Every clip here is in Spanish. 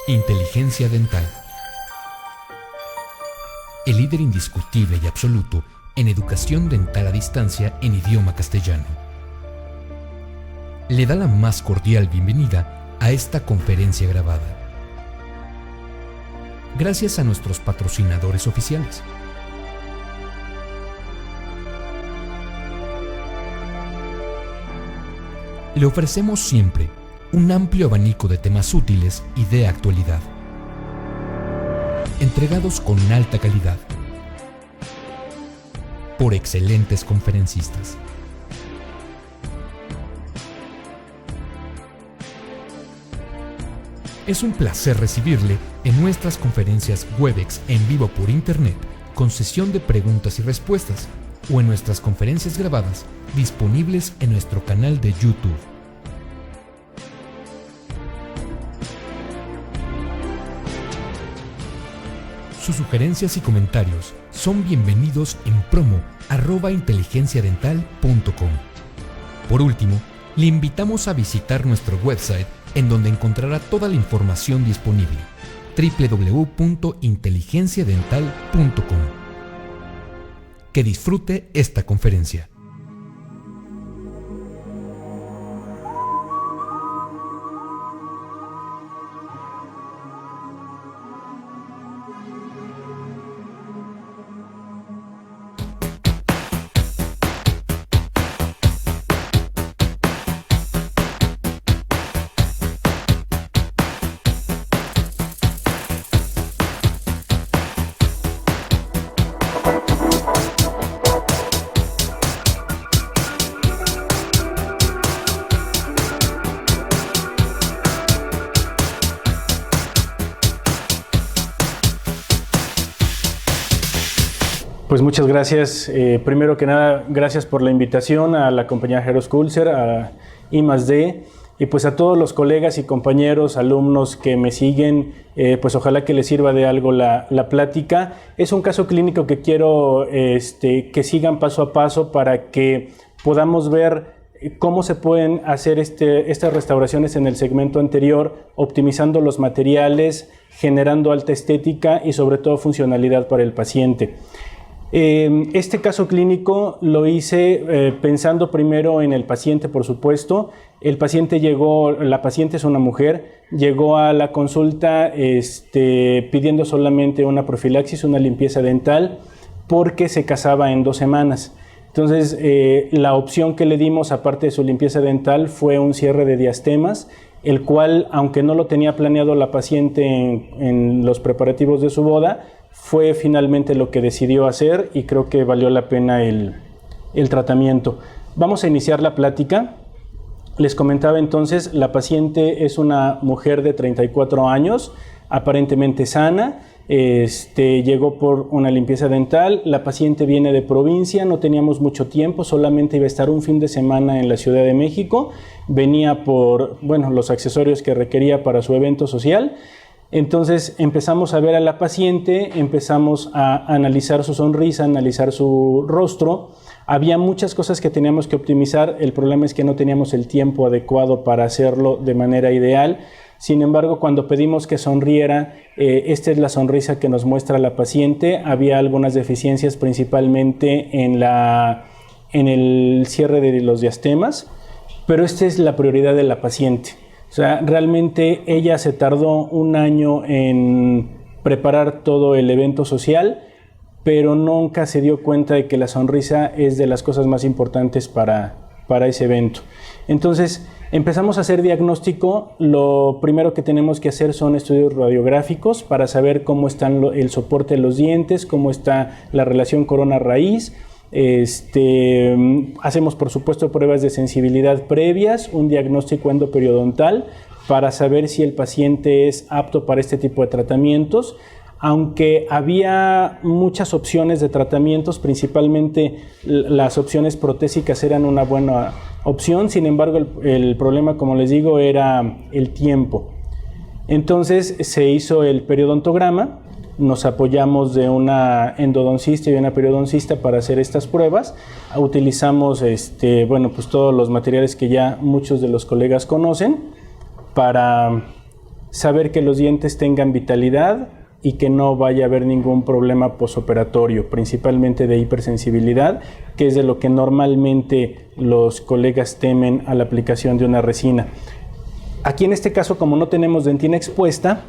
Inteligencia dental. El líder indiscutible y absoluto en educación dental a distancia en idioma castellano. Le da la más cordial bienvenida a esta conferencia grabada. Gracias a nuestros patrocinadores oficiales. Le ofrecemos siempre un amplio abanico de temas útiles y de actualidad, entregados con alta calidad, por excelentes conferencistas. Es un placer recibirle en nuestras conferencias Webex en vivo por Internet, con sesión de preguntas y respuestas, o en nuestras conferencias grabadas disponibles en nuestro canal de YouTube. Sus sugerencias y comentarios son bienvenidos en promo@inteligenciadental.com. Por último, le invitamos a visitar nuestro website, en donde encontrará toda la información disponible: www.inteligenciadental.com. Que disfrute esta conferencia. Pues muchas gracias. Primero que nada, gracias por la invitación a la compañía Gerosculser, a I+D, y pues a todos los colegas y compañeros, alumnos que me siguen, pues ojalá que les sirva de algo la plática. Es un caso clínico que quiero que sigan paso a paso para que podamos ver cómo se pueden hacer estas restauraciones en el segmento anterior, optimizando los materiales, generando alta estética y sobre todo funcionalidad para el paciente. Este caso clínico lo hice pensando primero en el paciente, por supuesto. La paciente es una mujer, llegó a la consulta pidiendo solamente una profilaxis, una limpieza dental, porque se casaba en 2 semanas. Entonces, la opción que le dimos, aparte de su limpieza dental, fue un cierre de diastemas, el cual, aunque no lo tenía planeado la paciente en los preparativos de su boda, fue finalmente lo que decidió hacer y creo que valió la pena el tratamiento. Vamos a iniciar la plática. Les comentaba entonces, la paciente es una mujer de 34 años, aparentemente sana. Llegó por una limpieza dental. La paciente viene de provincia, no teníamos mucho tiempo, solamente iba a estar un fin de semana en la Ciudad de México. Venía por los accesorios que requería para su evento social. Entonces empezamos a ver a la paciente, empezamos a analizar su sonrisa, analizar su rostro. Había muchas cosas que teníamos que optimizar. El problema es que no teníamos el tiempo adecuado para hacerlo de manera ideal. Sin embargo, cuando pedimos que sonriera, esta es la sonrisa que nos muestra la paciente. Había algunas deficiencias, principalmente en el cierre de los diastemas, pero esta es la prioridad de la paciente. O sea, realmente ella se tardó 1 año en preparar todo el evento social, pero nunca se dio cuenta de que la sonrisa es de las cosas más importantes para ese evento. Entonces, empezamos a hacer diagnóstico. Lo primero que tenemos que hacer son estudios radiográficos para saber cómo están el soporte de los dientes, cómo está la relación corona-raíz. Hacemos por supuesto pruebas de sensibilidad previas, un diagnóstico endoperiodontal para saber si el paciente es apto para este tipo de tratamientos. Aunque había muchas opciones de tratamientos, principalmente las opciones protésicas eran una buena opción, sin embargo el problema, como les digo, era el tiempo. Entonces se hizo el periodontograma. Nos apoyamos de una endodoncista y una periodoncista para hacer estas pruebas. Utilizamos pues todos los materiales que ya muchos de los colegas conocen para saber que los dientes tengan vitalidad y que no vaya a haber ningún problema posoperatorio, principalmente de hipersensibilidad, que es de lo que normalmente los colegas temen a la aplicación de una resina. Aquí en este caso, como no tenemos dentina expuesta,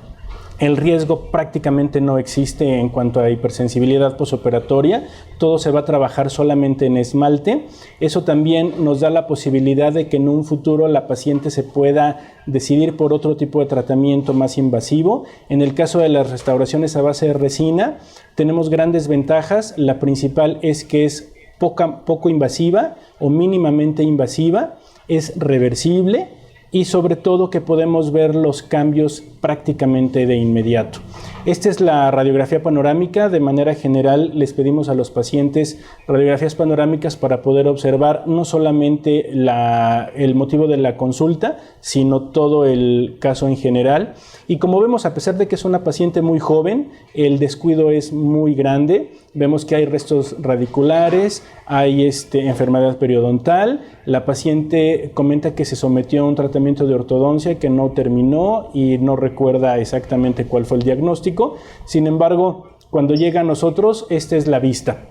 el riesgo prácticamente no existe en cuanto a hipersensibilidad posoperatoria. Todo se va a trabajar solamente en esmalte. Eso también nos da la posibilidad de que en un futuro la paciente se pueda decidir por otro tipo de tratamiento más invasivo. En el caso de las restauraciones a base de resina, tenemos grandes ventajas. La principal es que es poco invasiva o mínimamente invasiva, es reversible, y sobre todo que podemos ver los cambios prácticamente de inmediato. Esta es la radiografía panorámica. De manera general les pedimos a los pacientes radiografías panorámicas para poder observar no solamente el motivo de la consulta, sino todo el caso en general. Y como vemos, a pesar de que es una paciente muy joven, el descuido es muy grande. Vemos que hay restos radiculares, hay enfermedad periodontal. La paciente comenta que se sometió a un tratamiento de ortodoncia que no terminó y no recuerda exactamente cuál fue el diagnóstico. Sin embargo, cuando llega a nosotros, esta es la vista.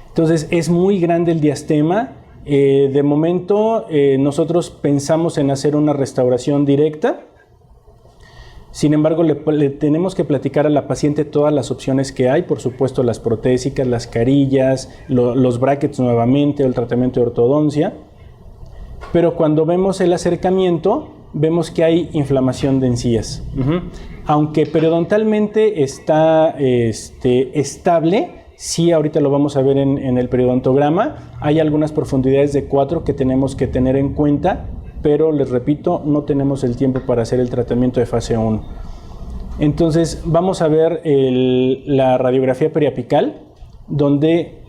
Entonces, es muy grande el diastema. De momento, nosotros pensamos en hacer una restauración directa. Sin embargo, le tenemos que platicar a la paciente todas las opciones que hay, por supuesto las protésicas, las carillas, los brackets nuevamente, el tratamiento de ortodoncia. Pero cuando vemos el acercamiento, vemos que hay inflamación de encías. Aunque periodontalmente está estable, sí, ahorita lo vamos a ver en el periodontograma, hay algunas profundidades de 4 que tenemos que tener en cuenta, pero les repito, no tenemos el tiempo para hacer el tratamiento de fase 1. Entonces vamos a ver la radiografía periapical, donde,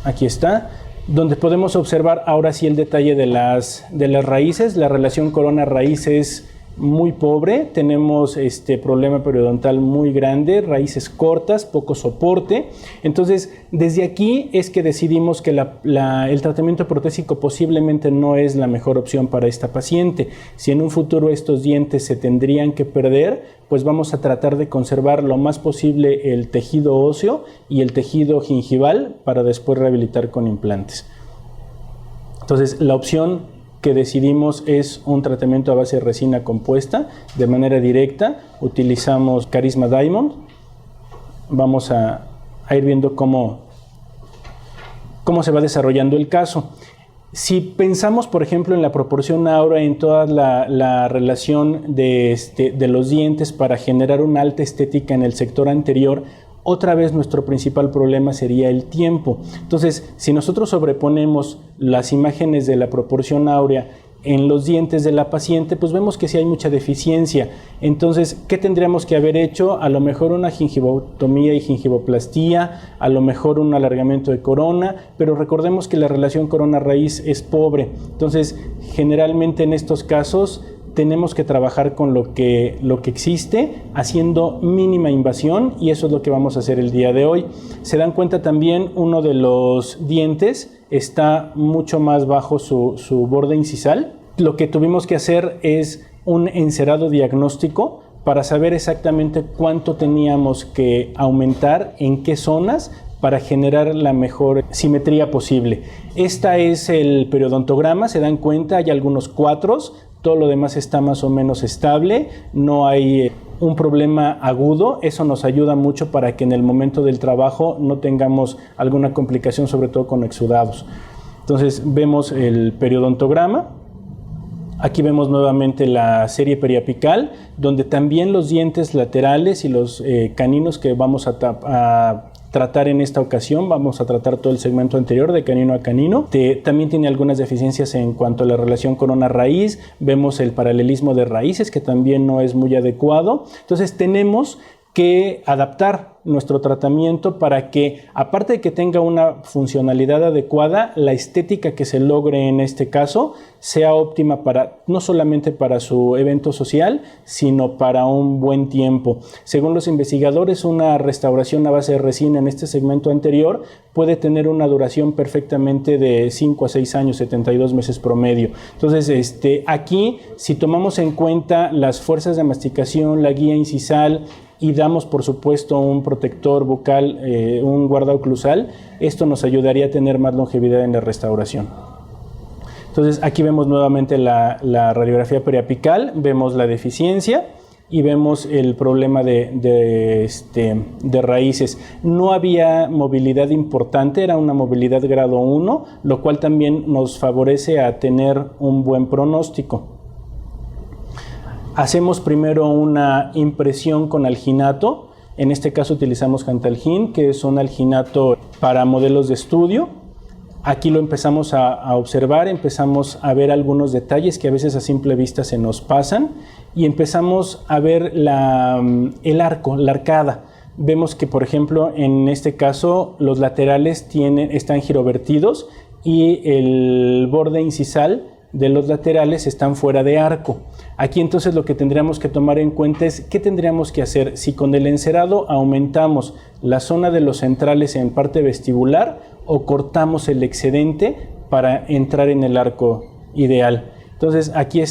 aquí está, donde podemos observar ahora sí el detalle de las raíces. La relación corona-raíz es muy pobre, tenemos problema periodontal muy grande, raíces cortas, poco soporte. Entonces, desde aquí es que decidimos que el tratamiento protésico posiblemente no es la mejor opción para esta paciente. Si en un futuro estos dientes se tendrían que perder, pues vamos a tratar de conservar lo más posible el tejido óseo y el tejido gingival para después rehabilitar con implantes. Entonces, la opción que decidimos es un tratamiento a base de resina compuesta de manera directa. Utilizamos Carisma Diamond. Vamos a ir viendo cómo se va desarrollando el caso. Si pensamos, por ejemplo, en la proporción áurea, en toda la relación de los dientes para generar una alta estética en el sector anterior, otra vez nuestro principal problema sería el tiempo. Entonces, si nosotros sobreponemos las imágenes de la proporción áurea en los dientes de la paciente, pues vemos que sí hay mucha deficiencia. Entonces, ¿qué tendríamos que haber hecho? A lo mejor una gingivotomía y gingivoplastía, a lo mejor un alargamiento de corona, pero recordemos que la relación corona-raíz es pobre. Entonces, generalmente en estos casos tenemos que trabajar con lo que existe, haciendo mínima invasión, y eso es lo que vamos a hacer el día de hoy. Se dan cuenta también, uno de los dientes está mucho más bajo su borde incisal. Lo que tuvimos que hacer es un encerado diagnóstico para saber exactamente cuánto teníamos que aumentar, en qué zonas, para generar la mejor simetría posible. Esta es el periodontograma, se dan cuenta, hay algunos cuatros, todo lo demás está más o menos estable, no hay un problema agudo. Eso nos ayuda mucho para que en el momento del trabajo no tengamos alguna complicación, sobre todo con exudados. Entonces vemos el periodontograma. Aquí vemos nuevamente la serie periapical, donde también los dientes laterales y los caninos que vamos a tratar en esta ocasión, vamos a tratar todo el segmento anterior de canino a canino. También tiene algunas deficiencias en cuanto a la relación corona-raíz. Vemos el paralelismo de raíces, que también no es muy adecuado. Entonces tenemos que adaptar nuestro tratamiento para que, aparte de que tenga una funcionalidad adecuada, la estética que se logre en este caso sea óptima no solamente para su evento social, sino para un buen tiempo. Según los investigadores, una restauración a base de resina en este segmento anterior puede tener una duración perfectamente de 5 a 6 años, 72 meses promedio. Entonces, aquí, si tomamos en cuenta las fuerzas de masticación, la guía incisal, y damos, por supuesto, un protector bucal, un guardaoclusal, esto nos ayudaría a tener más longevidad en la restauración. Entonces, aquí vemos nuevamente la radiografía periapical, vemos la deficiencia y vemos el problema de raíces. No había movilidad importante, era una movilidad grado 1, lo cual también nos favorece a tener un buen pronóstico. Hacemos primero una impresión con alginato. En este caso utilizamos Gentalgin, que es un alginato para modelos de estudio. Aquí lo empezamos a observar, empezamos a ver algunos detalles que a veces a simple vista se nos pasan y empezamos a ver el arco, la arcada. Vemos que, por ejemplo, en este caso los laterales están girovertidos y el borde incisal de los laterales están fuera de arco. Aquí entonces lo que tendríamos que tomar en cuenta es qué tendríamos que hacer si con el encerado aumentamos la zona de los centrales en parte vestibular o cortamos el excedente para entrar en el arco ideal. Entonces aquí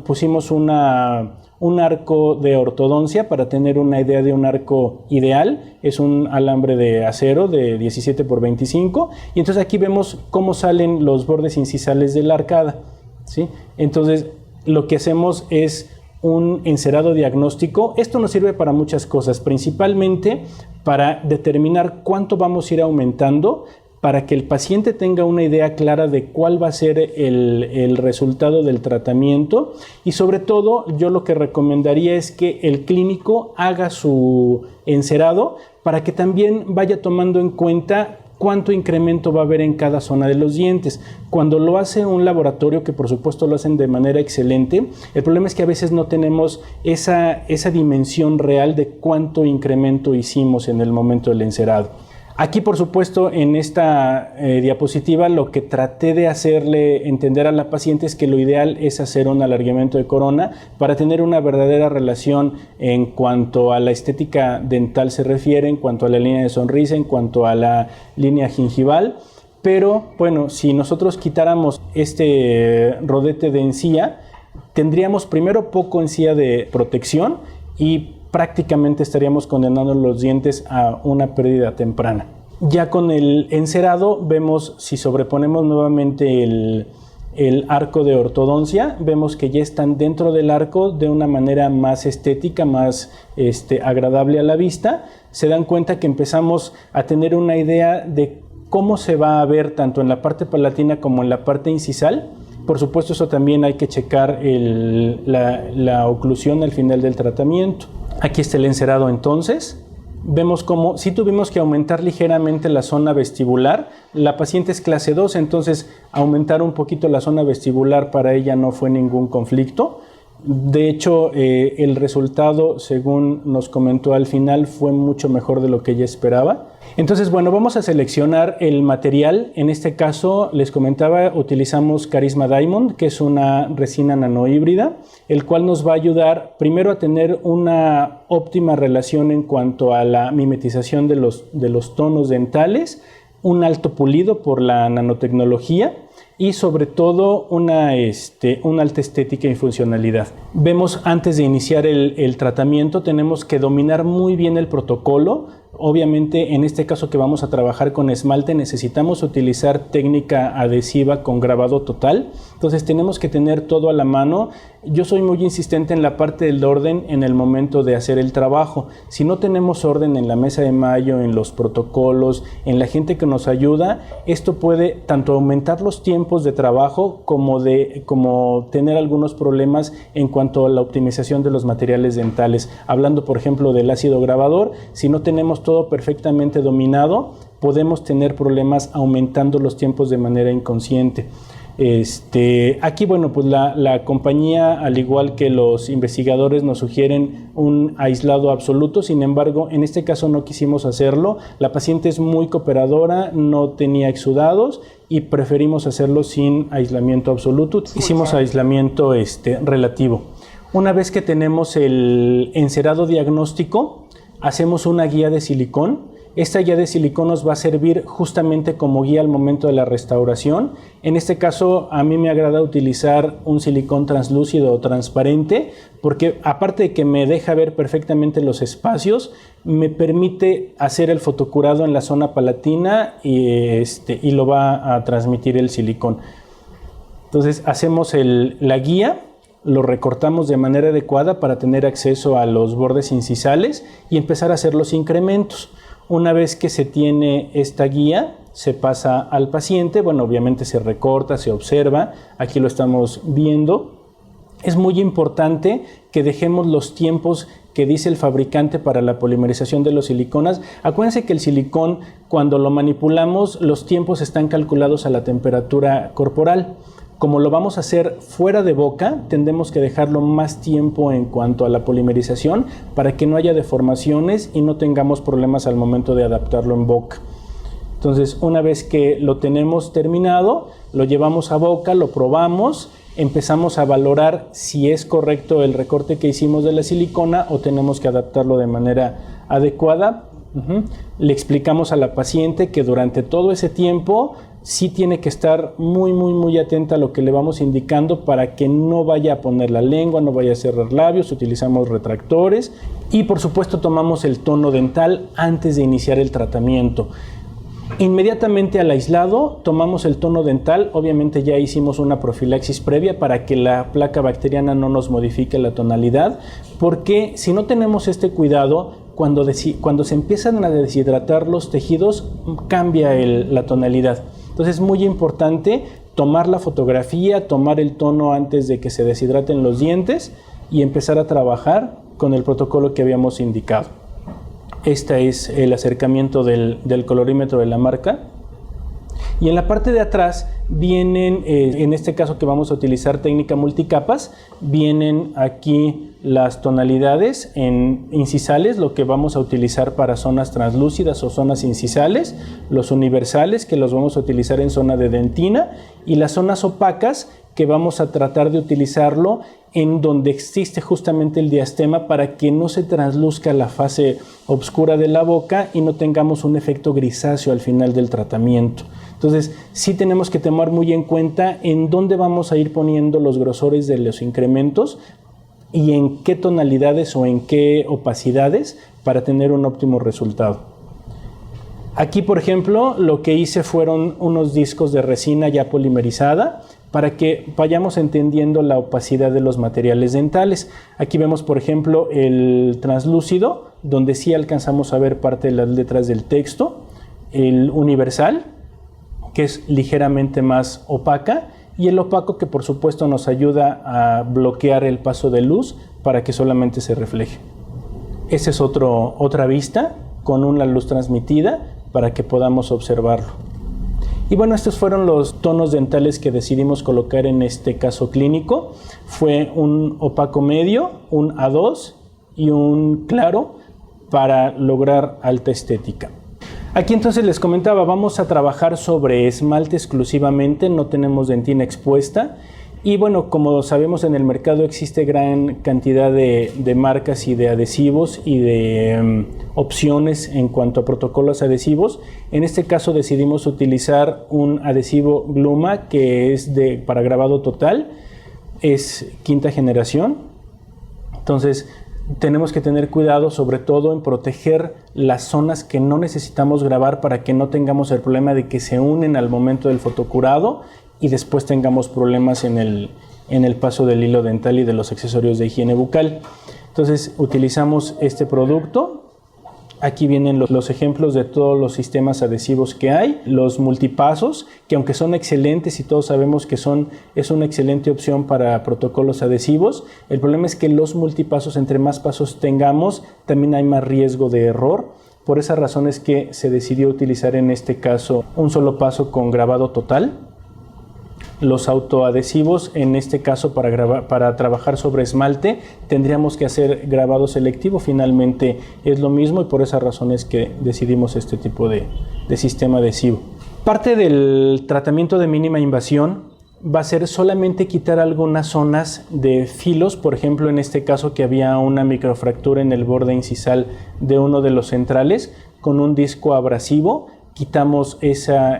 pusimos un arco de ortodoncia para tener una idea de un arco ideal. Es un alambre de acero de 17 por 25 y entonces aquí vemos cómo salen los bordes incisales de la arcada, ¿sí? Entonces lo que hacemos es un encerado diagnóstico. Esto nos sirve para muchas cosas, principalmente para determinar cuánto vamos a ir aumentando, para que el paciente tenga una idea clara de cuál va a ser el resultado del tratamiento y sobre todo yo lo que recomendaría es que el clínico haga su encerado para que también vaya tomando en cuenta cuánto incremento va a haber en cada zona de los dientes. Cuando lo hace un laboratorio, que por supuesto lo hacen de manera excelente, el problema es que a veces no tenemos esa dimensión real de cuánto incremento hicimos en el momento del encerado. Aquí, por supuesto, en esta diapositiva lo que traté de hacerle entender a la paciente es que lo ideal es hacer un alargamiento de corona para tener una verdadera relación en cuanto a la estética dental se refiere, en cuanto a la línea de sonrisa, en cuanto a la línea gingival. Pero, bueno, si nosotros quitáramos este rodete de encía, tendríamos primero poco encía de protección y prácticamente estaríamos condenando los dientes a una pérdida temprana. Ya con el encerado vemos, si sobreponemos nuevamente el arco de ortodoncia, vemos que ya están dentro del arco de una manera más estética, más agradable a la vista. Se dan cuenta que empezamos a tener una idea de cómo se va a ver tanto en la parte palatina como en la parte incisal. Por supuesto, eso también hay que checar la oclusión al final del tratamiento. Aquí está el encerado entonces. Vemos cómo sí tuvimos que aumentar ligeramente la zona vestibular. La paciente es clase 2, entonces aumentar un poquito la zona vestibular para ella no fue ningún conflicto. De hecho, el resultado, según nos comentó al final, fue mucho mejor de lo que ella esperaba. Entonces, bueno, vamos a seleccionar el material. En este caso, les comentaba, utilizamos Carisma Diamond, que es una resina nanohíbrida, el cual nos va a ayudar primero a tener una óptima relación en cuanto a la mimetización de los tonos dentales, un alto pulido por la nanotecnología y sobre todo una alta estética y funcionalidad. Vemos antes de iniciar el tratamiento tenemos que dominar muy bien el protocolo. Obviamente en este caso que vamos a trabajar con esmalte necesitamos utilizar técnica adhesiva con grabado total, entonces tenemos que tener todo a la mano. Yo soy muy insistente en la parte del orden en el momento de hacer el trabajo. Si no tenemos orden en la mesa de mayo, en los protocolos, en la gente que nos ayuda, esto puede tanto aumentar los tiempos de trabajo como tener algunos problemas en cuanto a la optimización de los materiales dentales. Hablando por ejemplo del ácido grabador, si no tenemos todo perfectamente dominado, podemos tener problemas aumentando los tiempos de manera inconsciente. Aquí, bueno, pues la compañía, al igual que los investigadores, nos sugieren un aislado absoluto. Sin embargo, en este caso no quisimos hacerlo. La paciente es muy cooperadora, no tenía exudados y preferimos hacerlo sin aislamiento absoluto. Hicimos aislamiento relativo. Una vez que tenemos el encerado diagnóstico, hacemos una guía de silicón. Esta guía de silicón nos va a servir justamente como guía al momento de la restauración. En este caso, a mí me agrada utilizar un silicón translúcido o transparente, porque aparte de que me deja ver perfectamente los espacios, me permite hacer el fotocurado en la zona palatina y lo va a transmitir el silicón. Entonces, hacemos la guía, lo recortamos de manera adecuada para tener acceso a los bordes incisales y empezar a hacer los incrementos. Una vez que se tiene esta guía, se pasa al paciente. Bueno, obviamente se recorta, se observa. Aquí lo estamos viendo. Es muy importante que dejemos los tiempos que dice el fabricante para la polimerización de los siliconas. Acuérdense que el silicón, cuando lo manipulamos, los tiempos están calculados a la temperatura corporal. Como lo vamos a hacer fuera de boca, tendremos que dejarlo más tiempo en cuanto a la polimerización para que no haya deformaciones y no tengamos problemas al momento de adaptarlo en boca. Entonces, una vez que lo tenemos terminado, lo llevamos a boca, lo probamos, empezamos a valorar si es correcto el recorte que hicimos de la silicona o tenemos que adaptarlo de manera adecuada. Le explicamos a la paciente que durante todo ese tiempo sí tiene que estar muy atenta a lo que le vamos indicando para que no vaya a poner la lengua, no vaya a cerrar labios. Utilizamos retractores y por supuesto tomamos el tono dental antes de iniciar el tratamiento. Inmediatamente al aislado tomamos el tono dental. Obviamente ya hicimos una profilaxis previa para que la placa bacteriana no nos modifique la tonalidad, porque si no tenemos este cuidado, cuando se empiezan a deshidratar los tejidos, cambia la tonalidad. Entonces es muy importante tomar la fotografía, tomar el tono antes de que se deshidraten los dientes y empezar a trabajar con el protocolo que habíamos indicado. Este es el acercamiento del colorímetro de la marca. Y en la parte de atrás vienen, en este caso que vamos a utilizar técnica multicapas, vienen aquí las tonalidades en incisales, lo que vamos a utilizar para zonas translúcidas o zonas incisales, los universales que los vamos a utilizar en zona de dentina y las zonas opacas que vamos a tratar de utilizarlo en donde existe justamente el diastema para que no se transluzca la fase oscura de la boca y no tengamos un efecto grisáceo al final del tratamiento. Entonces, sí tenemos que tomar muy en cuenta en dónde vamos a ir poniendo los grosores de los incrementos y en qué tonalidades o en qué opacidades para tener un óptimo resultado. Aquí, por ejemplo, lo que hice fueron unos discos de resina ya polimerizada para que vayamos entendiendo la opacidad de los materiales dentales. Aquí vemos, por ejemplo, el translúcido, donde sí alcanzamos a ver parte de las letras del texto, el universal, que es ligeramente más opaca, y el opaco que por supuesto nos ayuda a bloquear el paso de luz para que solamente se refleje. Esa es otra vista con una luz transmitida para que podamos observarlo. Y bueno, estos fueron los tonos dentales que decidimos colocar en este caso clínico. Fue un opaco medio, un A2 y un claro para lograr alta estética. Aquí entonces les comentaba, vamos a trabajar sobre esmalte exclusivamente, no tenemos dentina expuesta. Y bueno, como sabemos, en el mercado existe gran cantidad de marcas y de adhesivos y de opciones en cuanto a protocolos adhesivos. En este caso decidimos utilizar un adhesivo Gluma que es para grabado total, es quinta generación. Entonces tenemos que tener cuidado sobre todo en proteger las zonas que no necesitamos grabar para que no tengamos el problema de que se unen al momento del fotocurado y después tengamos problemas en el paso del hilo dental y de los accesorios de higiene bucal. Entonces utilizamos este producto. Aquí vienen los ejemplos de todos los sistemas adhesivos que hay, los multipasos, que aunque son excelentes y todos sabemos que es una excelente opción para protocolos adhesivos, el problema es que los multipasos, entre más pasos tengamos, también hay más riesgo de error. Por esa razón es que se decidió utilizar en este caso un solo paso con grabado total. Los autoadhesivos, en este caso para trabajar sobre esmalte, tendríamos que hacer grabado selectivo. Finalmente es lo mismo y por esa razón es que decidimos este tipo de sistema adhesivo. Parte del tratamiento de mínima invasión va a ser solamente quitar algunas zonas de filos, por ejemplo en este caso que había una microfractura en el borde incisal de uno de los centrales, con un disco abrasivo quitamos ese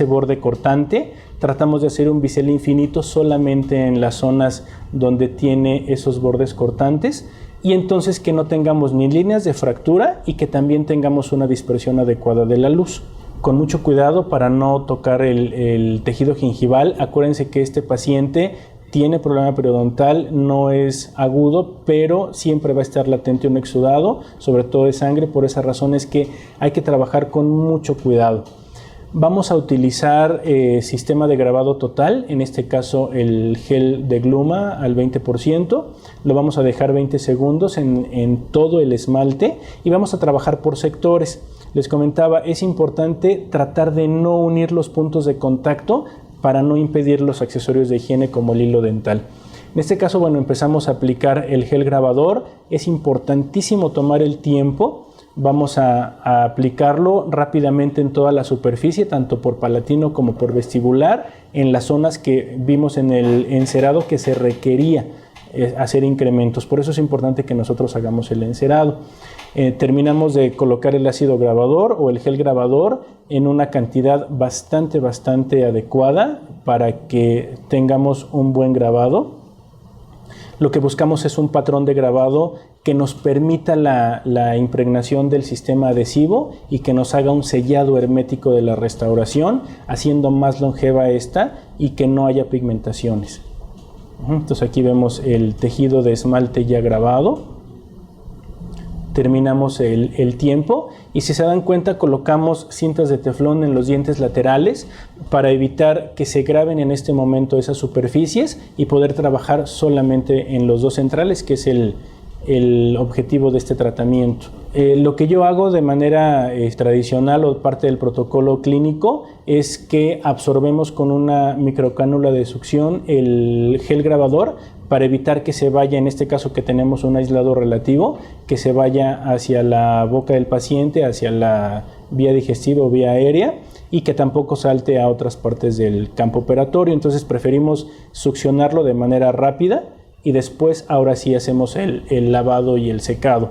borde cortante, tratamos de hacer un bisel infinito solamente en las zonas donde tiene esos bordes cortantes y entonces que no tengamos ni líneas de fractura y que también tengamos una dispersión adecuada de la luz. Con mucho cuidado para no tocar el tejido gingival. Acuérdense que este paciente tiene problema periodontal, no es agudo, pero siempre va a estar latente un exudado, sobre todo de sangre. Por esa razón es que hay que trabajar con mucho cuidado. Vamos a utilizar sistema de grabado total, en este caso el gel de Gluma al 20%. Lo vamos a dejar 20 segundos en todo el esmalte y vamos a trabajar por sectores. Les comentaba, es importante tratar de no unir los puntos de contacto para no impedir los accesorios de higiene como el hilo dental. En este caso, bueno, empezamos a aplicar el gel grabador. Es importantísimo tomar el tiempo. Vamos a aplicarlo rápidamente en toda la superficie, tanto por palatino como por vestibular, en las zonas que vimos en el encerado que se requería hacer incrementos. Por eso es importante que nosotros hagamos el encerado. Terminamos de colocar el ácido grabador o el gel grabador en una cantidad bastante adecuada para que tengamos un buen grabado. Lo que buscamos es un patrón de grabado que nos permita la impregnación del sistema adhesivo y que nos haga un sellado hermético de la restauración, haciendo más longeva esta y que no haya pigmentaciones. Entonces aquí vemos el tejido de esmalte ya grabado. Terminamos el tiempo y si se dan cuenta colocamos cintas de teflón en los dientes laterales para evitar que se graben en este momento esas superficies y poder trabajar solamente en los dos centrales, que es el objetivo de este tratamiento. Lo que yo hago de manera tradicional o parte del protocolo clínico es que absorbemos con una microcánula de succión el gel grabador para evitar que se vaya, en este caso que tenemos un aislado relativo, que se vaya hacia la boca del paciente, hacia la vía digestiva o vía aérea y que tampoco salte a otras partes del campo operatorio. Entonces preferimos succionarlo de manera rápida y después ahora sí hacemos el lavado y el secado.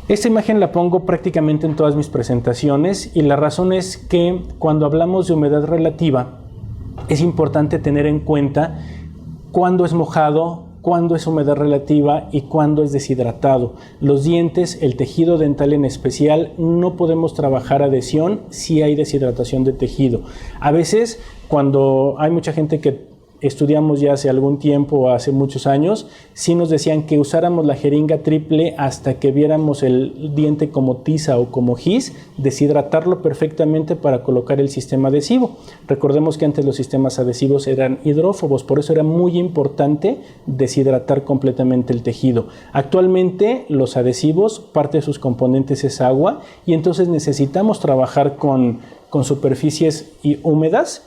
Esta imagen la pongo prácticamente en todas mis presentaciones y la razón es que cuando hablamos de humedad relativa es importante tener en cuenta cuándo es mojado, cuándo es humedad relativa y cuándo es deshidratado. Los dientes, el tejido dental en especial, no podemos trabajar adhesión si hay deshidratación de tejido. A veces cuando hay mucha gente que estudiamos ya hace algún tiempo, hace muchos años, sí nos decían que usáramos la jeringa triple hasta que viéramos el diente como tiza o como gis, deshidratarlo perfectamente para colocar el sistema adhesivo. Recordemos que antes los sistemas adhesivos eran hidrófobos, por eso era muy importante deshidratar completamente el tejido. Actualmente los adhesivos, parte de sus componentes es agua y entonces necesitamos trabajar con superficies húmedas,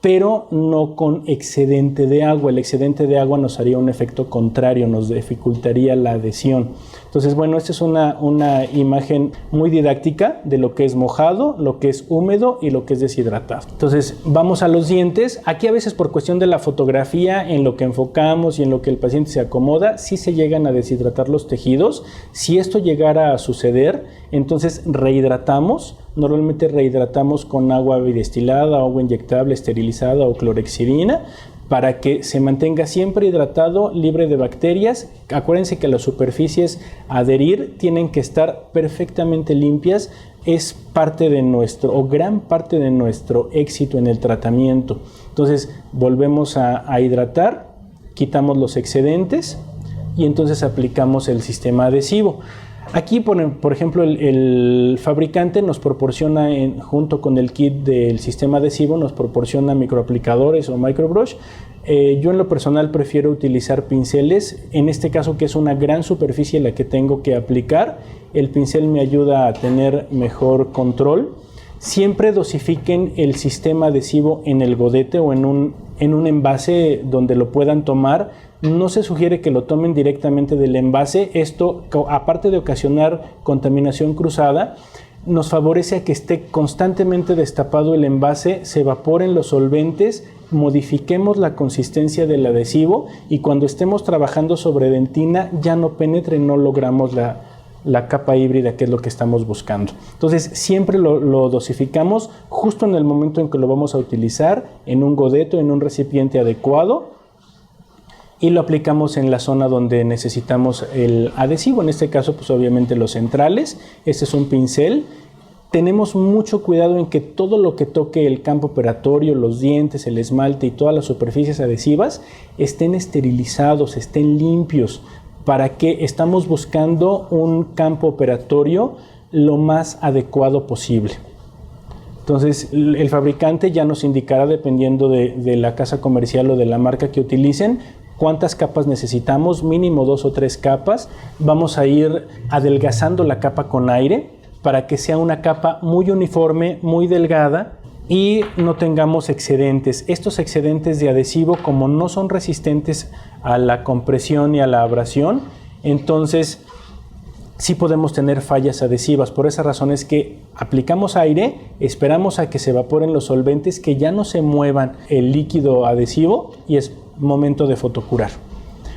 pero no con excedente de agua. El excedente de agua nos haría un efecto contrario, nos dificultaría la adhesión. Entonces, bueno, esta es una imagen muy didáctica de lo que es mojado, lo que es húmedo y lo que es deshidratado. Entonces, vamos a los dientes. Aquí a veces por cuestión de la fotografía, en lo que enfocamos y en lo que el paciente se acomoda, sí se llegan a deshidratar los tejidos. Si esto llegara a suceder, entonces rehidratamos. Normalmente rehidratamos con agua bidestilada, agua inyectable, esterilizada o clorhexidina para que se mantenga siempre hidratado, libre de bacterias. Acuérdense que las superficies a adherir tienen que estar perfectamente limpias. Es parte de nuestro, o gran parte de nuestro éxito en el tratamiento. Entonces volvemos a hidratar, quitamos los excedentes y entonces aplicamos el sistema adhesivo. Aquí, por ejemplo, el fabricante nos proporciona, junto con el kit del sistema adhesivo, nos proporciona microaplicadores o microbrush. Yo en lo personal prefiero utilizar pinceles, en este caso que es una gran superficie la que tengo que aplicar. El pincel me ayuda a tener mejor control. Siempre dosifiquen el sistema adhesivo en el godete o en un envase donde lo puedan tomar. No se sugiere que lo tomen directamente del envase. Esto, aparte de ocasionar contaminación cruzada, nos favorece a que esté constantemente destapado el envase, se evaporen los solventes, modifiquemos la consistencia del adhesivo y cuando estemos trabajando sobre dentina ya no penetre, no logramos la capa híbrida, que es lo que estamos buscando. Entonces siempre lo dosificamos justo en el momento en que lo vamos a utilizar, en un godete, en un recipiente adecuado, y lo aplicamos en la zona donde necesitamos el adhesivo. En este caso, pues obviamente los centrales. Este es un pincel. Tenemos mucho cuidado en que todo lo que toque el campo operatorio, los dientes, el esmalte y todas las superficies adhesivas estén esterilizados, estén limpios, para que estamos buscando un campo operatorio lo más adecuado posible. Entonces el fabricante ya nos indicará, dependiendo de la casa comercial o de la marca que utilicen, cuántas capas necesitamos, mínimo 2 o 3 capas. Vamos a ir adelgazando la capa con aire para que sea una capa muy uniforme, muy delgada y no tengamos excedentes. Estos excedentes de adhesivo, como no son resistentes a la compresión y a la abrasión, entonces sí podemos tener fallas adhesivas. Por esa razón es que aplicamos aire, esperamos a que se evaporen los solventes, que ya no se muevan el líquido adhesivo y es momento de fotocurar.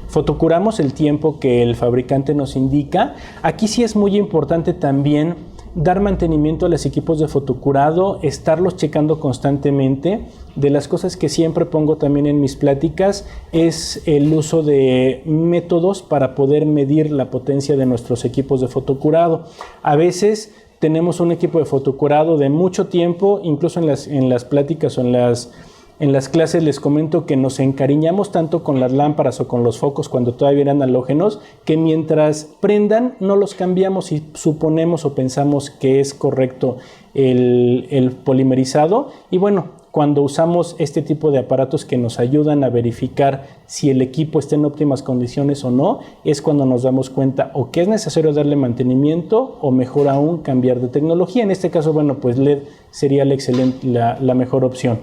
Fotocuramos el tiempo que el fabricante nos indica. Aquí sí es muy importante también dar mantenimiento a los equipos de fotocurado, estarlos checando constantemente. De las cosas que siempre pongo también en mis pláticas es el uso de métodos para poder medir la potencia de nuestros equipos de fotocurado. A veces tenemos un equipo de fotocurado de mucho tiempo, incluso en las pláticas o en las clases les comento que nos encariñamos tanto con las lámparas o con los focos cuando todavía eran halógenos, que mientras prendan no los cambiamos y suponemos o pensamos que es correcto el polimerizado. Y bueno, cuando usamos este tipo de aparatos que nos ayudan a verificar si el equipo está en óptimas condiciones o no, es cuando nos damos cuenta o que es necesario darle mantenimiento o mejor aún cambiar de tecnología. En este caso, bueno, pues LED sería la mejor opción.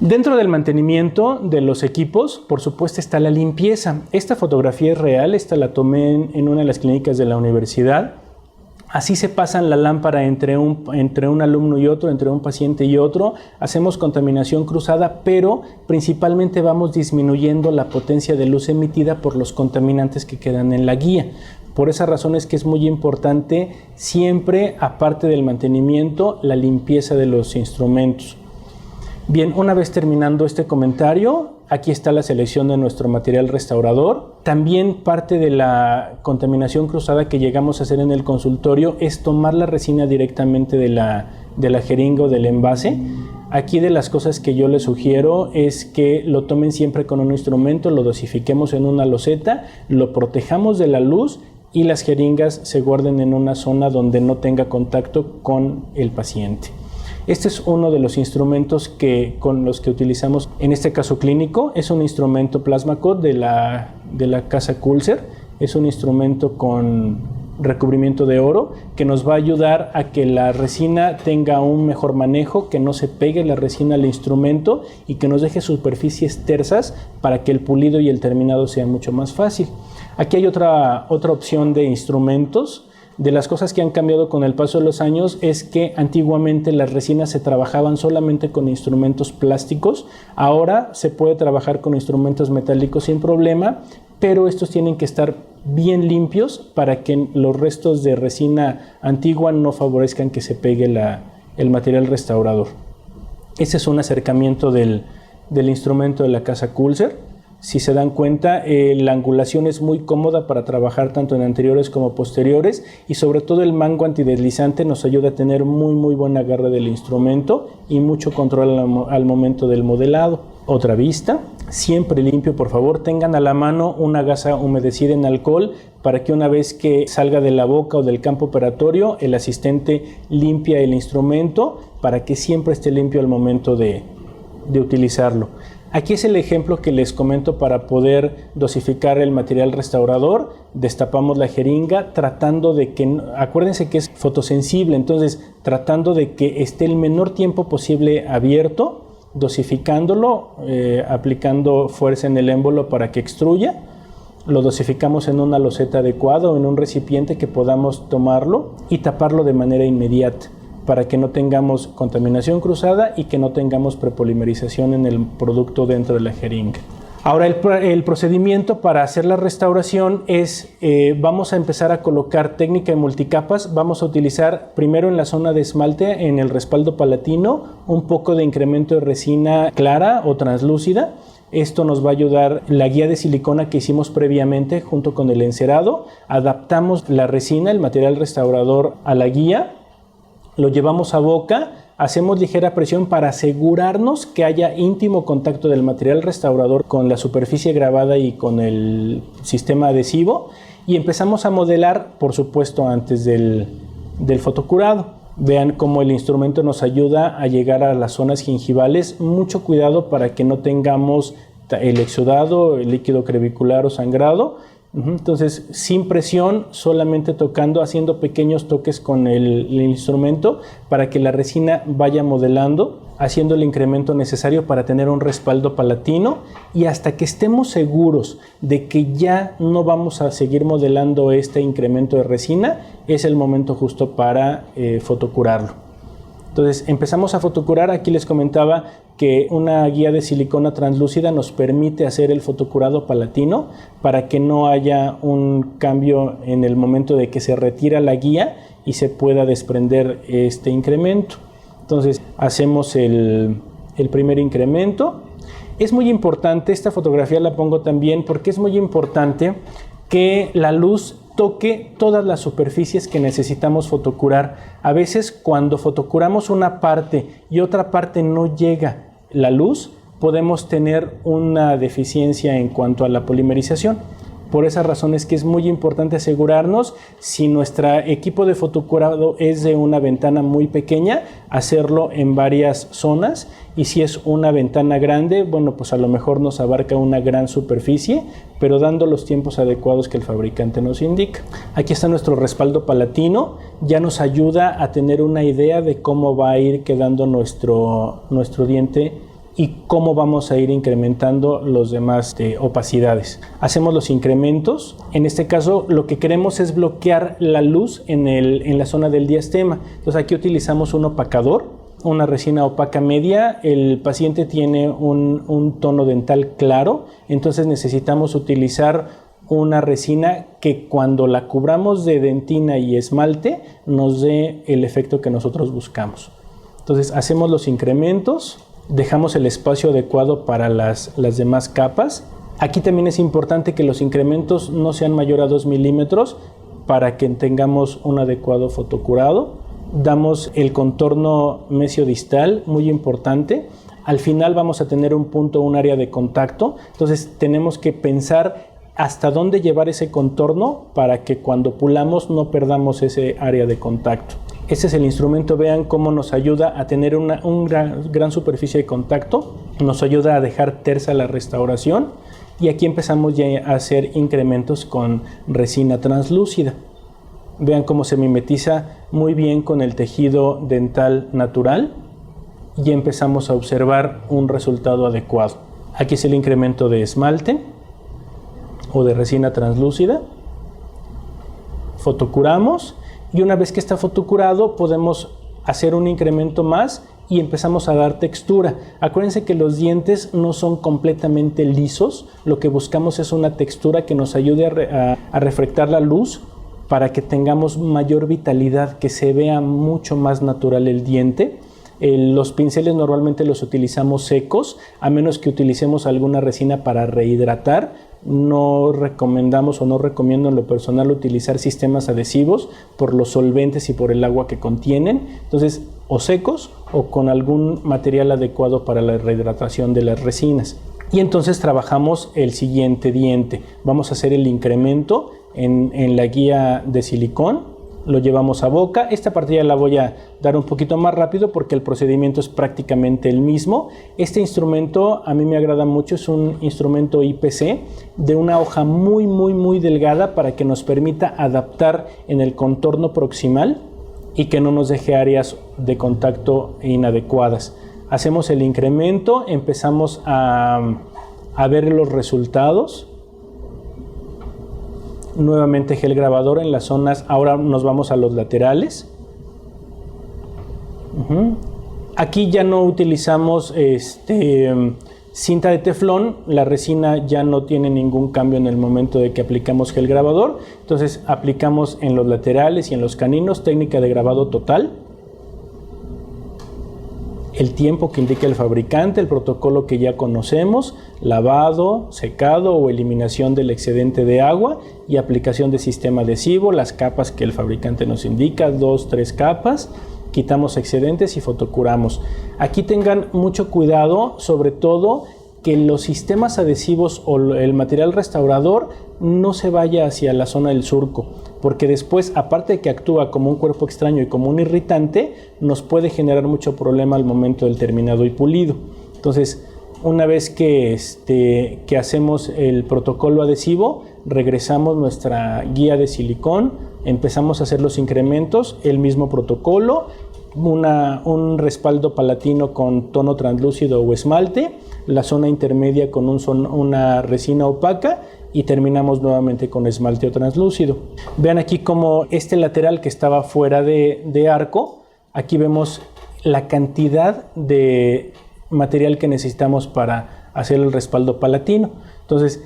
Dentro del mantenimiento de los equipos, por supuesto, está la limpieza. Esta fotografía es real, esta la tomé en una de las clínicas de la universidad. Así se pasan la lámpara entre un alumno y otro, entre un paciente y otro. Hacemos contaminación cruzada, pero principalmente vamos disminuyendo la potencia de luz emitida por los contaminantes que quedan en la guía. Por esa razón es que es muy importante siempre, aparte del mantenimiento, la limpieza de los instrumentos. Bien, una vez terminando este comentario, aquí está la selección de nuestro material restaurador. También parte de la contaminación cruzada que llegamos a hacer en el consultorio es tomar la resina directamente de la jeringa o del envase. Aquí de las cosas que yo les sugiero es que lo tomen siempre con un instrumento, lo dosifiquemos en una loseta, lo protejamos de la luz y las jeringas se guarden en una zona donde no tenga contacto con el paciente. Este es uno de los instrumentos con los que utilizamos, en este caso clínico. Es un instrumento Plasmacod de la casa Kulzer. Es un instrumento con recubrimiento de oro que nos va a ayudar a que la resina tenga un mejor manejo, que no se pegue la resina al instrumento y que nos deje superficies tersas para que el pulido y el terminado sea mucho más fácil. Aquí hay otra opción de instrumentos. De las cosas que han cambiado con el paso de los años es que antiguamente las resinas se trabajaban solamente con instrumentos plásticos. Ahora se puede trabajar con instrumentos metálicos sin problema, pero estos tienen que estar bien limpios para que los restos de resina antigua no favorezcan que se pegue el material restaurador. Ese es un acercamiento del instrumento de la casa Kulzer. Si se dan cuenta, la angulación es muy cómoda para trabajar tanto en anteriores como posteriores y sobre todo el mango antideslizante nos ayuda a tener muy buen agarre del instrumento y mucho control al momento del modelado. Otra vista, siempre limpio, por favor, tengan a la mano una gasa humedecida en alcohol para que una vez que salga de la boca o del campo operatorio, el asistente limpia el instrumento para que siempre esté limpio al momento de utilizarlo. Aquí es el ejemplo que les comento para poder dosificar el material restaurador. Destapamos la jeringa tratando de que, acuérdense que es fotosensible, entonces tratando de que esté el menor tiempo posible abierto, dosificándolo, aplicando fuerza en el émbolo para que extruya. Lo dosificamos en una loseta adecuada o en un recipiente que podamos tomarlo y taparlo de manera inmediata, para que no tengamos contaminación cruzada y que no tengamos prepolimerización en el producto dentro de la jeringa. Ahora el procedimiento para hacer la restauración es, vamos a empezar a colocar técnica de multicapas. Vamos a utilizar primero en la zona de esmalte, en el respaldo palatino, un poco de incremento de resina clara o translúcida. Esto nos va a ayudar la guía de silicona que hicimos previamente junto con el encerado. Adaptamos la resina, el material restaurador, a la guía. Lo llevamos a boca, hacemos ligera presión para asegurarnos que haya íntimo contacto del material restaurador con la superficie grabada y con el sistema adhesivo, y empezamos a modelar, por supuesto, antes del fotocurado. Vean cómo el instrumento nos ayuda a llegar a las zonas gingivales. Mucho cuidado para que no tengamos el exudado, el líquido crevicular o sangrado. Entonces, sin presión, solamente tocando, haciendo pequeños toques con el instrumento para que la resina vaya modelando, haciendo el incremento necesario para tener un respaldo palatino, y hasta que estemos seguros de que ya no vamos a seguir modelando este incremento de resina, es el momento justo para fotocurarlo. Entonces empezamos a fotocurar. Aquí les comentaba que una guía de silicona translúcida nos permite hacer el fotocurado palatino para que no haya un cambio en el momento de que se retira la guía y se pueda desprender este incremento. Entonces hacemos el primer incremento. Es muy importante, esta fotografía la pongo también porque es muy importante que la luz toque todas las superficies que necesitamos fotocurar. A veces cuando fotocuramos una parte y otra parte no llega la luz, podemos tener una deficiencia en cuanto a la polimerización. Por esa razón es que es muy importante asegurarnos, si nuestro equipo de fotocurado es de una ventana muy pequeña, hacerlo en varias zonas, y si es una ventana grande, bueno, pues a lo mejor nos abarca una gran superficie, pero dando los tiempos adecuados que el fabricante nos indica. Aquí está nuestro respaldo palatino, ya nos ayuda a tener una idea de cómo va a ir quedando nuestro diente y cómo vamos a ir incrementando los demás opacidades. Hacemos los incrementos. En este caso lo que queremos es bloquear la luz en la zona del diastema. Entonces aquí utilizamos un opacador, una resina opaca media. El paciente tiene un tono dental claro, entonces necesitamos utilizar una resina que cuando la cubramos de dentina y esmalte nos dé el efecto que nosotros buscamos. Entonces hacemos los incrementos. Dejamos el espacio adecuado para las demás capas. Aquí también es importante que los incrementos no sean mayor a 2 milímetros para que tengamos un adecuado fotocurado. Damos el contorno mesiodistal, muy importante. Al final vamos a tener un punto, un área de contacto. Entonces tenemos que pensar hasta dónde llevar ese contorno para que cuando pulamos no perdamos ese área de contacto. Este es el instrumento, vean cómo nos ayuda a tener una gran superficie de contacto, nos ayuda a dejar tersa la restauración, y aquí empezamos ya a hacer incrementos con resina translúcida. Vean cómo se mimetiza muy bien con el tejido dental natural y empezamos a observar un resultado adecuado. Aquí es el incremento de esmalte o de resina translúcida. Fotocuramos. Y una vez que está fotocurado podemos hacer un incremento más y empezamos a dar textura. Acuérdense que los dientes no son completamente lisos, lo que buscamos es una textura que nos ayude a reflectar la luz para que tengamos mayor vitalidad, que se vea mucho más natural el diente. Los pinceles normalmente los utilizamos secos, a menos que utilicemos alguna resina para rehidratar. No recomendamos o no recomiendo en lo personal utilizar sistemas adhesivos por los solventes y por el agua que contienen. Entonces, o secos o con algún material adecuado para la rehidratación de las resinas. Y entonces trabajamos el siguiente diente. Vamos a hacer el incremento en la guía de silicón. lo llevamos a boca. Esta parte ya la voy a dar un poquito más rápido porque el procedimiento es prácticamente el mismo. Este instrumento a mí me agrada mucho, es un instrumento IPC de una hoja muy delgada para que nos permita adaptar en el contorno proximal y que no nos deje áreas de contacto inadecuadas. Hacemos el incremento, empezamos a ver los resultados. Nuevamente gel grabador en las zonas, ahora nos vamos a los laterales. Aquí ya no utilizamos cinta de teflón, la resina ya no tiene ningún cambio en el momento de que aplicamos gel grabador, entonces aplicamos en los laterales y en los caninos, técnica de grabado total. El tiempo que indica el fabricante, el protocolo que ya conocemos, lavado, secado o eliminación del excedente de agua y aplicación de sistema adhesivo, las capas que el fabricante nos indica, 2, 3 capas, quitamos excedentes y fotocuramos. Aquí tengan mucho cuidado, sobre todo que los sistemas adhesivos o el material restaurador no se vaya hacia la zona del surco, porque después, aparte de que actúa como un cuerpo extraño y como un irritante, nos puede generar mucho problema al momento del terminado y pulido. Entonces, una vez que hacemos el protocolo adhesivo, regresamos nuestra guía de silicón, empezamos a hacer los incrementos, el mismo protocolo, un respaldo palatino con tono translúcido o esmalte, la zona intermedia con una resina opaca y terminamos nuevamente con esmalte o translúcido. Vean aquí como este lateral que estaba fuera de arco, aquí vemos la cantidad de material que necesitamos para hacer el respaldo palatino. Entonces,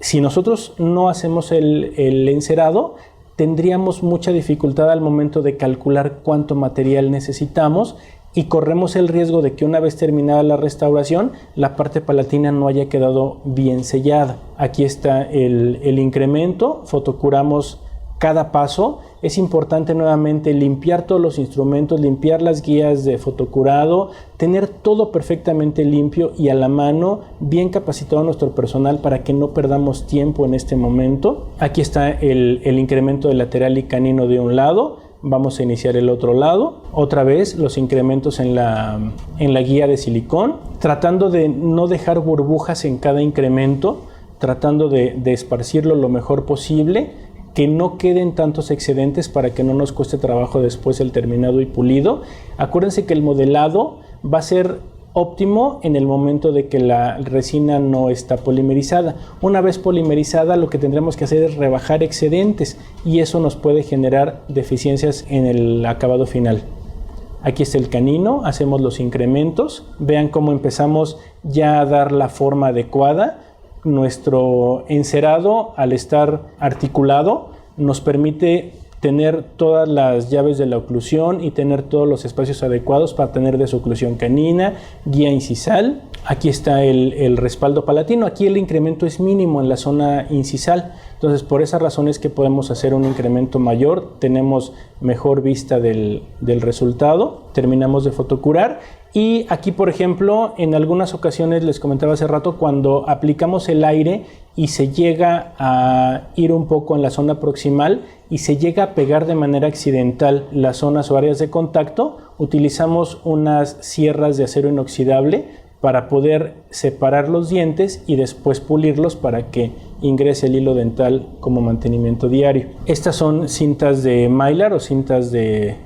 si nosotros no hacemos el encerado, tendríamos mucha dificultad al momento de calcular cuánto material necesitamos y corremos el riesgo de que una vez terminada la restauración, la parte palatina no haya quedado bien sellada. Aquí está el incremento, fotocuramos cada paso. Es importante nuevamente limpiar todos los instrumentos, limpiar las guías de fotocurado, tener todo perfectamente limpio y a la mano, bien capacitado nuestro personal para que no perdamos tiempo en este momento. Aquí está el incremento de lateral y canino de un lado. Vamos a iniciar el otro lado. Otra vez los incrementos en la guía de silicón, tratando de no dejar burbujas en cada incremento, tratando de esparcirlo lo mejor posible, que no queden tantos excedentes para que no nos cueste trabajo después el terminado y pulido. Acuérdense que el modelado va a ser óptimo en el momento de que la resina no está polimerizada. Una vez polimerizada, lo que tendremos que hacer es rebajar excedentes y eso nos puede generar deficiencias en el acabado final. Aquí está el canino, hacemos los incrementos. Vean cómo empezamos ya a dar la forma adecuada. Nuestro encerado, al estar articulado, nos permite tener todas las llaves de la oclusión y tener todos los espacios adecuados para tener desoclusión canina, guía incisal. Aquí está el respaldo palatino. Aquí el incremento es mínimo en la zona incisal. Entonces, por esa razón es que podemos hacer un incremento mayor. Tenemos mejor vista del resultado. Terminamos de fotocurar. Y aquí, por ejemplo, en algunas ocasiones, les comentaba hace rato, cuando aplicamos el aire y se llega a ir un poco en la zona proximal y se llega a pegar de manera accidental las zonas o áreas de contacto, utilizamos unas sierras de acero inoxidable para poder separar los dientes y después pulirlos para que ingrese el hilo dental como mantenimiento diario. Estas son cintas de Mylar o cintas de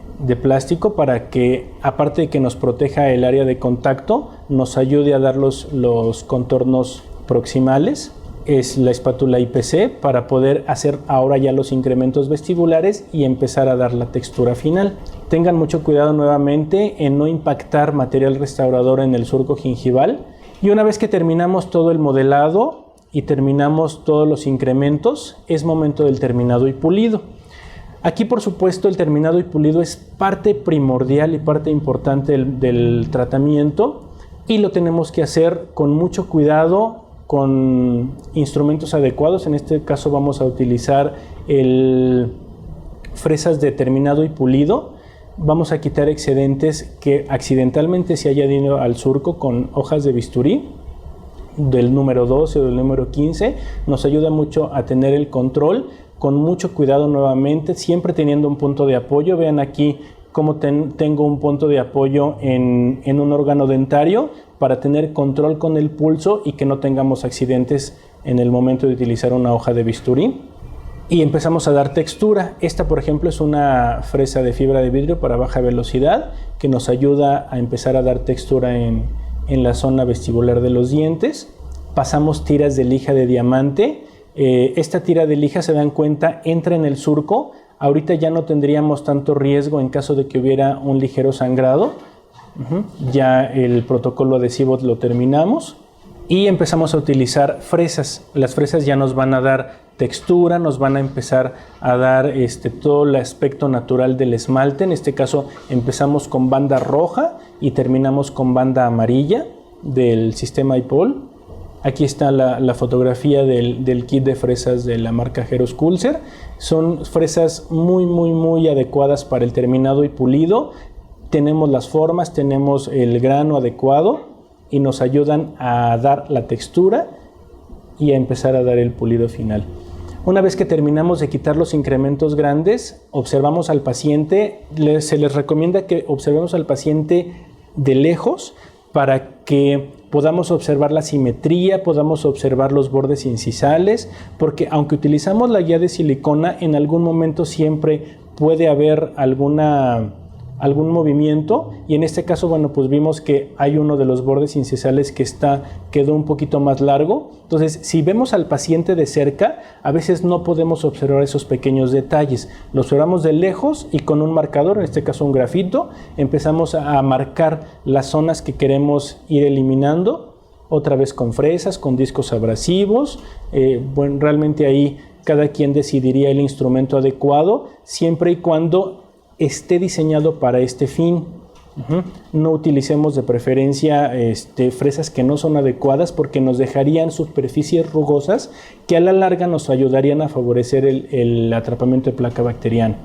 plástico para que, aparte de que nos proteja el área de contacto, nos ayude a dar los contornos proximales. Es la espátula IPC para poder hacer ahora ya los incrementos vestibulares y empezar a dar la textura final. Tengan mucho cuidado nuevamente en no impactar material restaurador en el surco gingival. Y una vez que terminamos todo el modelado y terminamos todos los incrementos, es momento del terminado y pulido. Aquí, por supuesto, el terminado y pulido es parte primordial y parte importante del tratamiento y lo tenemos que hacer con mucho cuidado, con instrumentos adecuados. En este caso vamos a utilizar fresas de terminado y pulido. Vamos a quitar excedentes que accidentalmente se hayan ido al surco con hojas de bisturí del número 12 o del número 15. Nos ayuda mucho a tener el control con mucho cuidado nuevamente, siempre teniendo un punto de apoyo. Vean aquí cómo tengo un punto de apoyo en un órgano dentario para tener control con el pulso y que no tengamos accidentes en el momento de utilizar una hoja de bisturí. Y empezamos a dar textura. Esta, por ejemplo, es una fresa de fibra de vidrio para baja velocidad que nos ayuda a empezar a dar textura en la zona vestibular de los dientes. Pasamos tiras de lija de diamante. Esta tira de lija, se dan cuenta, entra en el surco. Ahorita ya no tendríamos tanto riesgo en caso de que hubiera un ligero sangrado. Ya el protocolo adhesivo lo terminamos y empezamos a utilizar fresas. Las fresas ya nos van a dar textura, nos van a empezar a dar todo el aspecto natural del esmalte. En este caso empezamos con banda roja y terminamos con banda amarilla del sistema IPOL. Aquí está la fotografía del kit de fresas de la marca Herosculser. Son fresas muy adecuadas para el terminado y pulido. Tenemos las formas, tenemos el grano adecuado y nos ayudan a dar la textura y a empezar a dar el pulido final. Una vez que terminamos de quitar los incrementos grandes, observamos al paciente. Se les recomienda que observemos al paciente de lejos para que podamos observar la simetría, podamos observar los bordes incisales, porque aunque utilizamos la guía de silicona, en algún momento siempre puede haber algún movimiento, y en este caso, bueno, pues vimos que hay uno de los bordes incisales que quedó un poquito más largo. Entonces, si vemos al paciente de cerca, a veces no podemos observar esos pequeños detalles. Lo observamos de lejos y con un marcador, en este caso un grafito, empezamos a marcar las zonas que queremos ir eliminando, otra vez con fresas, con discos abrasivos. Bueno, realmente ahí cada quien decidiría el instrumento adecuado, siempre y cuando esté diseñado para este fin. No utilicemos de preferencia fresas que no son adecuadas, porque nos dejarían superficies rugosas que a la larga nos ayudarían a favorecer el atrapamiento de placa bacteriana.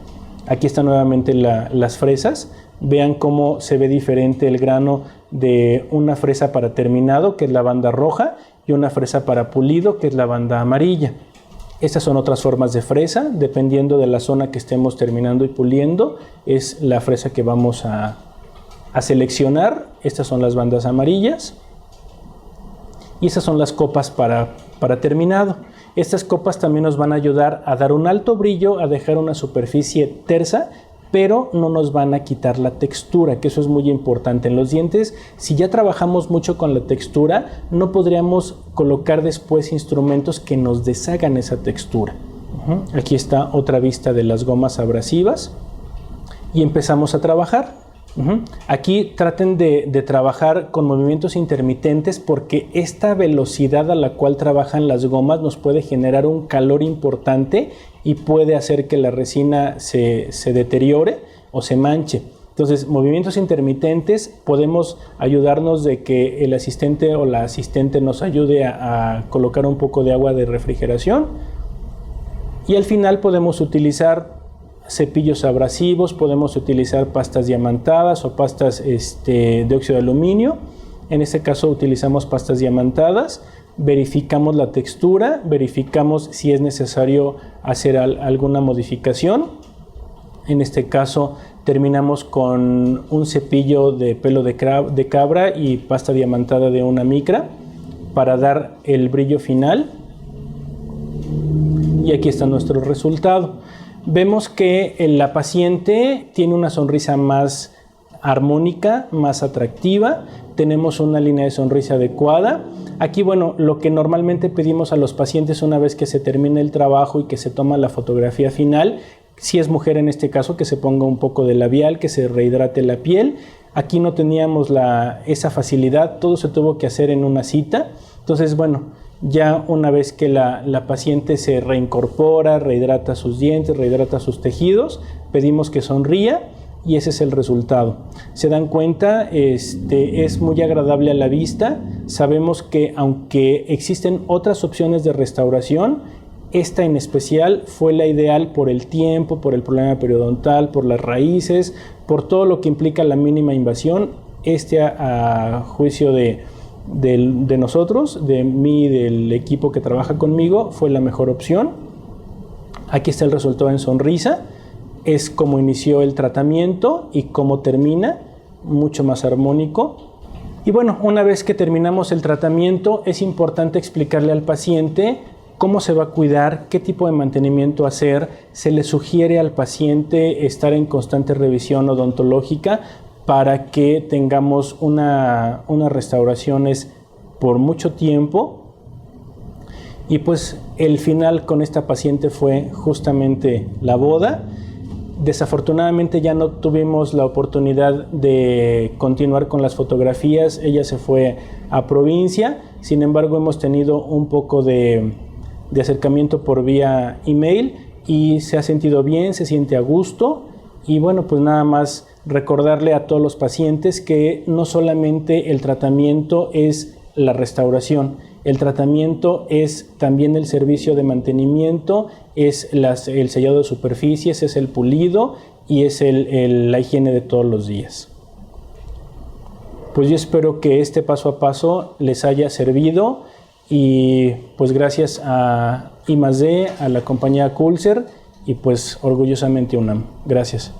Aquí están nuevamente las fresas. Vean cómo se ve diferente el grano de una fresa para terminado, que es la banda roja, y una fresa para pulido, que es la banda amarilla. Estas son otras formas de fresa, dependiendo de la zona que estemos terminando y puliendo, es la fresa que vamos a seleccionar. Estas son las bandas amarillas y estas son las copas para terminado. Estas copas también nos van a ayudar a dar un alto brillo, a dejar una superficie tersa, pero no nos van a quitar la textura, que eso es muy importante. En los dientes, si ya trabajamos mucho con la textura, no podríamos colocar después instrumentos que nos deshagan esa textura. Aquí está otra vista de las gomas abrasivas y empezamos a trabajar. Aquí traten de trabajar con movimientos intermitentes, porque esta velocidad a la cual trabajan las gomas nos puede generar un calor importante y puede hacer que la resina se deteriore o se manche. Entonces, movimientos intermitentes, podemos ayudarnos de que el asistente o la asistente nos ayude a colocar un poco de agua de refrigeración, y al final podemos utilizar cepillos abrasivos, podemos utilizar pastas diamantadas o pastas de óxido de aluminio. En este caso utilizamos pastas diamantadas. Verificamos la textura, verificamos si es necesario hacer alguna modificación. En este caso terminamos con un cepillo de pelo de cabra y pasta diamantada de una micra para dar el brillo final. Y aquí está nuestro resultado. Vemos que la paciente tiene una sonrisa más armónica, más atractiva. Tenemos una línea de sonrisa adecuada. Aquí, bueno, lo que normalmente pedimos a los pacientes una vez que se termina el trabajo y que se toma la fotografía final, si es mujer en este caso, que se ponga un poco de labial, que se rehidrate la piel. Aquí no teníamos esa facilidad, todo se tuvo que hacer en una cita. Entonces, bueno, ya una vez que la paciente se reincorpora, rehidrata sus dientes, rehidrata sus tejidos, pedimos que sonría y ese es el resultado. Se dan cuenta, es muy agradable a la vista. Sabemos que aunque existen otras opciones de restauración, esta en especial fue la ideal por el tiempo, por el problema periodontal, por las raíces, por todo lo que implica la mínima invasión. A juicio de nosotros, de mí y del equipo que trabaja conmigo, fue la mejor opción. Aquí está el resultado en sonrisa. Es como inició el tratamiento y cómo termina, mucho más armónico. Y bueno, una vez que terminamos el tratamiento, es importante explicarle al paciente cómo se va a cuidar, qué tipo de mantenimiento hacer. Se le sugiere al paciente estar en constante revisión odontológica para que tengamos unas restauraciones por mucho tiempo. Y pues el final con esta paciente fue justamente la boda. Desafortunadamente ya no tuvimos la oportunidad de continuar con las fotografías. Ella se fue a provincia. Sin embargo, hemos tenido un poco de acercamiento por vía email y se ha sentido bien, se siente a gusto. Y bueno, pues nada más recordarle a todos los pacientes que no solamente el tratamiento es la restauración, el tratamiento es también el servicio de mantenimiento, es el sellado de superficies, es el pulido y es la higiene de todos los días. Pues yo espero que este paso a paso les haya servido y pues gracias a I+D, a la compañía Coolcer y pues orgullosamente UNAM. Gracias.